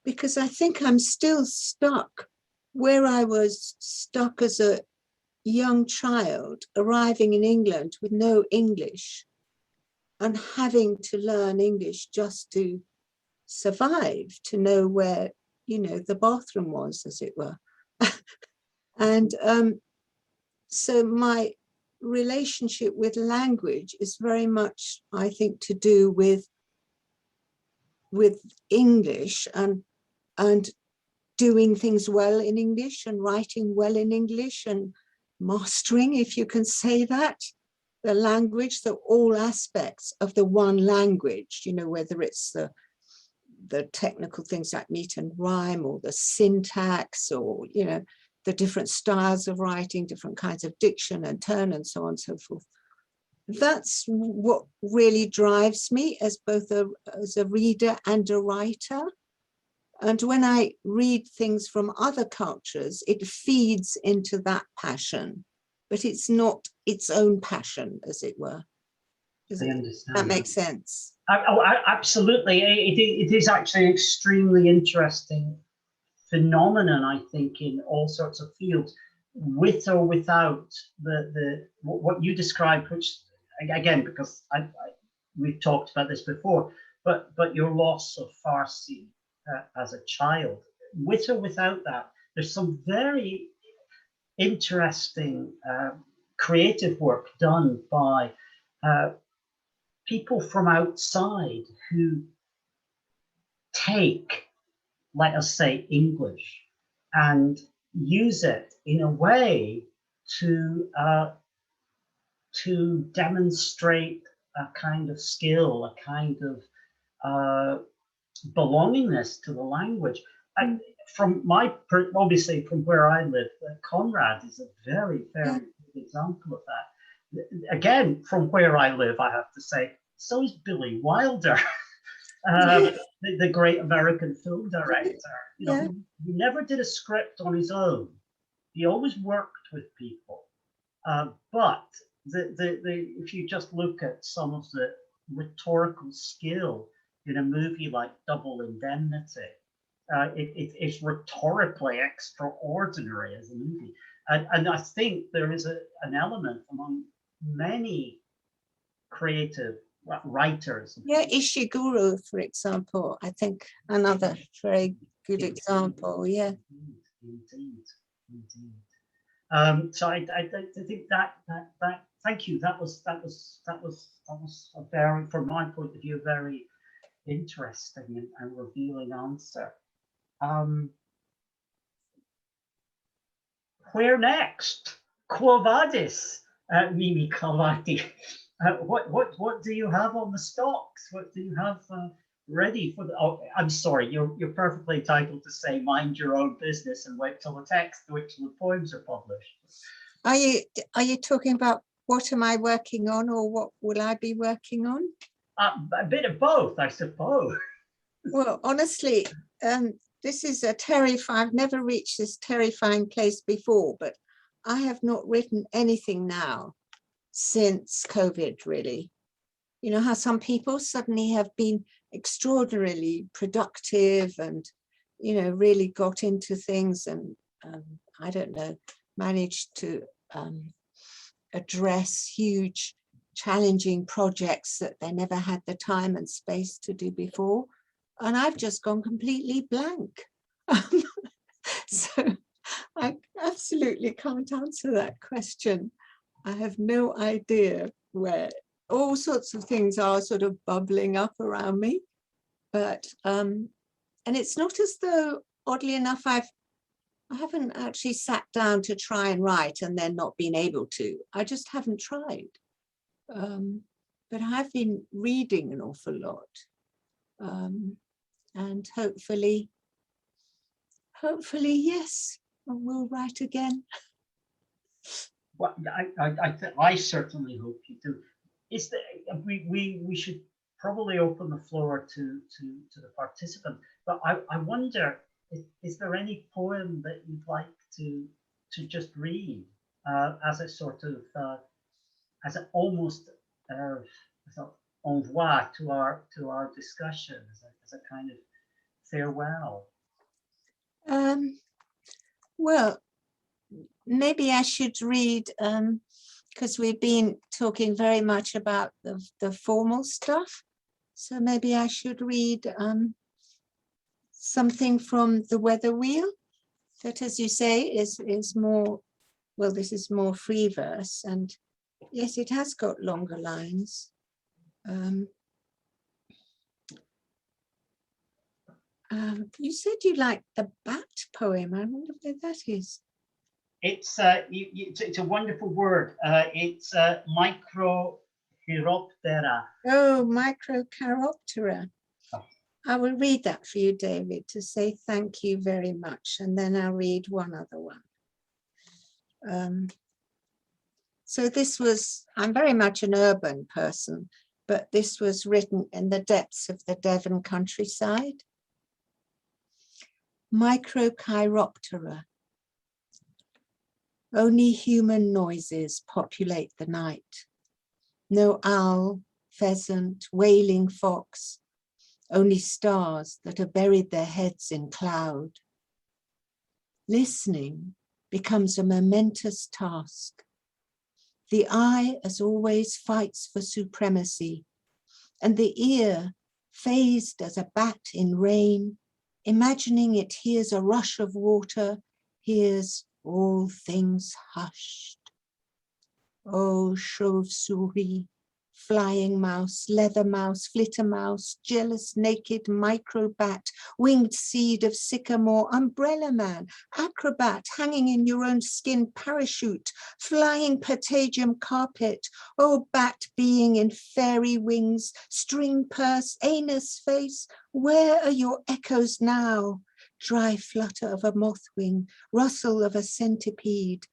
because I think I'm still stuck where I was stuck as a young child, arriving in England with no English and having to learn English just to survive, to know where, you know, the bathroom was, as it were. And so my relationship with language is very much, I think, to do with English and doing things well in English and writing well in English and mastering, if you can say that, the language, the all aspects of the one language, you know, whether it's the technical things like meter and rhyme, or the syntax, or, you know, the different styles of writing, different kinds of diction and tone and so on and so forth. That's what really drives me as both as a reader and a writer. And when I read things from other cultures, it feeds into that passion, but it's not its own passion, as it were. Does that make sense? Absolutely. It is actually an extremely interesting phenomenon, I think, in all sorts of fields, with or without what you described, which, again, because we've talked about this before, but your loss of Farsi as a child, with or without that, there's some very interesting creative work done by people from outside who take, let us say, English and use it in a way to demonstrate a kind of skill, a kind of belongingness to the language. And obviously from where I live, Conrad is a very, very good example of that. Again, from where I live, I have to say, so is Billy Wilder. The great American film director. You know, he never did a script on his own. He always worked with people. But if you just look at some of the rhetorical skill in a movie like Double Indemnity, it's rhetorically extraordinary as a movie. And I think there is an element among many creative writers. Yeah, Ishiguro, for example, I think another very good example. Yeah. Indeed. So I think that thank you. That was a very, from my point of view, a very interesting and revealing answer. Where next? Quo vadis, Mimi Khalvati? What do you have on the stocks? What do you have ready for the? Oh, I'm sorry. You're perfectly entitled to say mind your own business and wait till the poems are published. Are you talking about what am I working on, or what will I be working on? A bit of both, I suppose. Well, honestly, this is a terrifying. I've never reached this terrifying place before, but I have not written anything now since COVID, really. You know how some people suddenly have been extraordinarily productive and, you know, really got into things and, I don't know, managed to address huge, challenging projects that they never had the time and space to do before. And I've just gone completely blank. So I absolutely can't answer that question. I have no idea where all sorts of things are sort of bubbling up around me. But, and it's not as though, oddly enough, I haven't actually sat down to try and write and then not been able to. I just haven't tried. But I've been reading an awful lot. And hopefully, yes, I will write again. Well, I certainly hope you do. Is that we should probably open the floor to the participant, but I wonder, is there any poem that you'd like to just read as a sort of as an almost as an au revoir to our discussion, as a kind of farewell? Well, maybe I should read, because we've been talking very much about the formal stuff. So maybe I should read something from The Weather Wheel, that, as you say, is more, well, this is more free verse, and yes, it has got longer lines. You said you liked the bat poem. I wonder where that is. It's it's a wonderful word. It's Microchiroptera. Oh, Microchiroptera. Oh. I will read that for you, David, to say thank you very much, and then I'll read one other one. So this was, I'm very much an urban person, but this was written in the depths of the Devon countryside. Microchiroptera. Only human noises populate the night. No owl, pheasant, wailing fox, only stars that have buried their heads in cloud. Listening becomes a momentous task. The eye, as always, fights for supremacy, and the ear, phased as a bat in rain, imagining it hears a rush of water, hears all things hushed. Oh, chauve-souris, flying mouse, leather mouse, flitter mouse, jealous naked microbat, winged seed of sycamore, umbrella man, acrobat, hanging in your own skin parachute, flying patagium carpet, oh, bat being in fairy wings, string purse, anus face, where are your echoes now? Dry flutter of a moth wing, rustle of a centipede.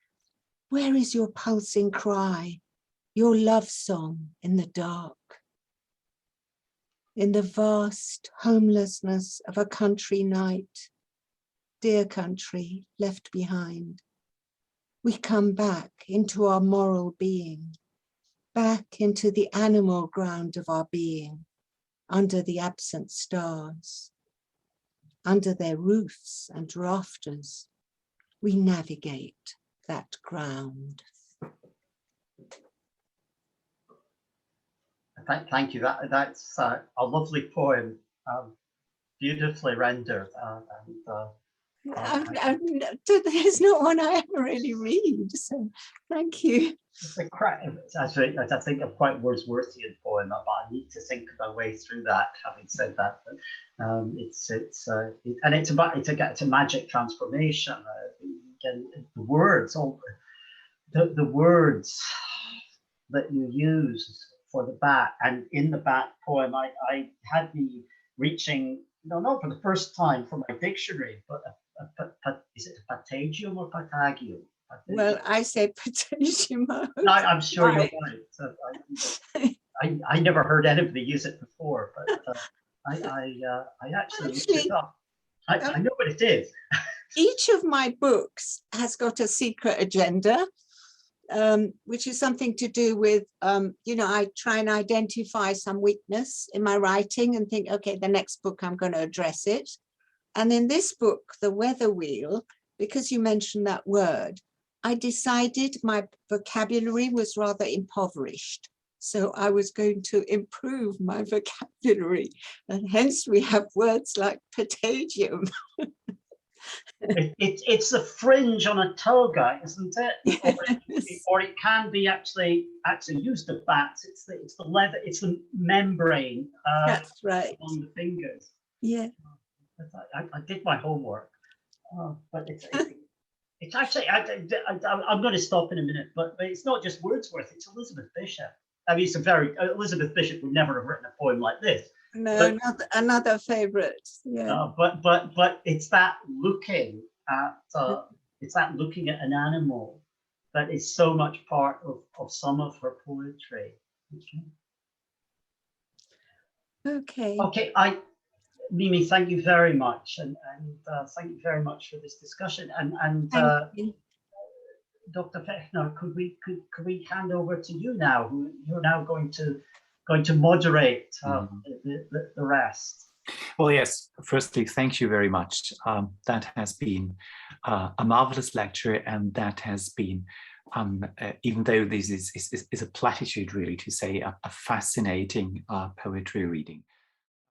Where is your pulsing cry, your love song in the dark? In the vast homelessness of a country night, dear country left behind, we come back into our moral being, back into the animal ground of our being, under the absent stars. Under their roofs and rafters, we navigate that ground. Thank you. That's a lovely poem, beautifully rendered. There's not one I ever really read, so thank you. It's I think a quite Wordsworthian poem, but I need to think my way through that. Having said that, it's a magic transformation. Again, the words, all the words that you use the bat, and in the bat poem, I had me reaching, no, not for the first time for my dictionary, but is it a patagium or patagium? Well, I say potassium. I'm sure Right. you're right. So I never heard anybody use it before, but I actually looked it up. I know what it is. Each of my books has got a secret agenda, which is something to do with, I try and identify some weakness in my writing and think, okay, the next book I'm going to address it. And in this book, The Weather Wheel, because you mentioned that word, I decided my vocabulary was rather impoverished. So I was going to improve my vocabulary. And hence we have words like patagium. It's the fringe on a toga, isn't it? Yes. Or it can be actually used of bats. It's the leather. It's the membrane. That's right. On the fingers. Yeah. I did my homework, but it's actually. I'm going to stop in a minute, but it's not just Wordsworth. It's Elizabeth Bishop. I mean, Elizabeth Bishop would never have written a poem like this. No, another favorite. Yeah. But it's that looking at an animal that is so much part of some of her poetry. Okay. Okay, Mimi, thank you very much, and thank you very much for this discussion. And Dr. Fechner, could we hand over to you now? You're now going to moderate the rest. Well, yes, firstly, thank you very much. That has been a marvelous lecture, and that has been, even though this is a platitude really to say, a fascinating poetry reading.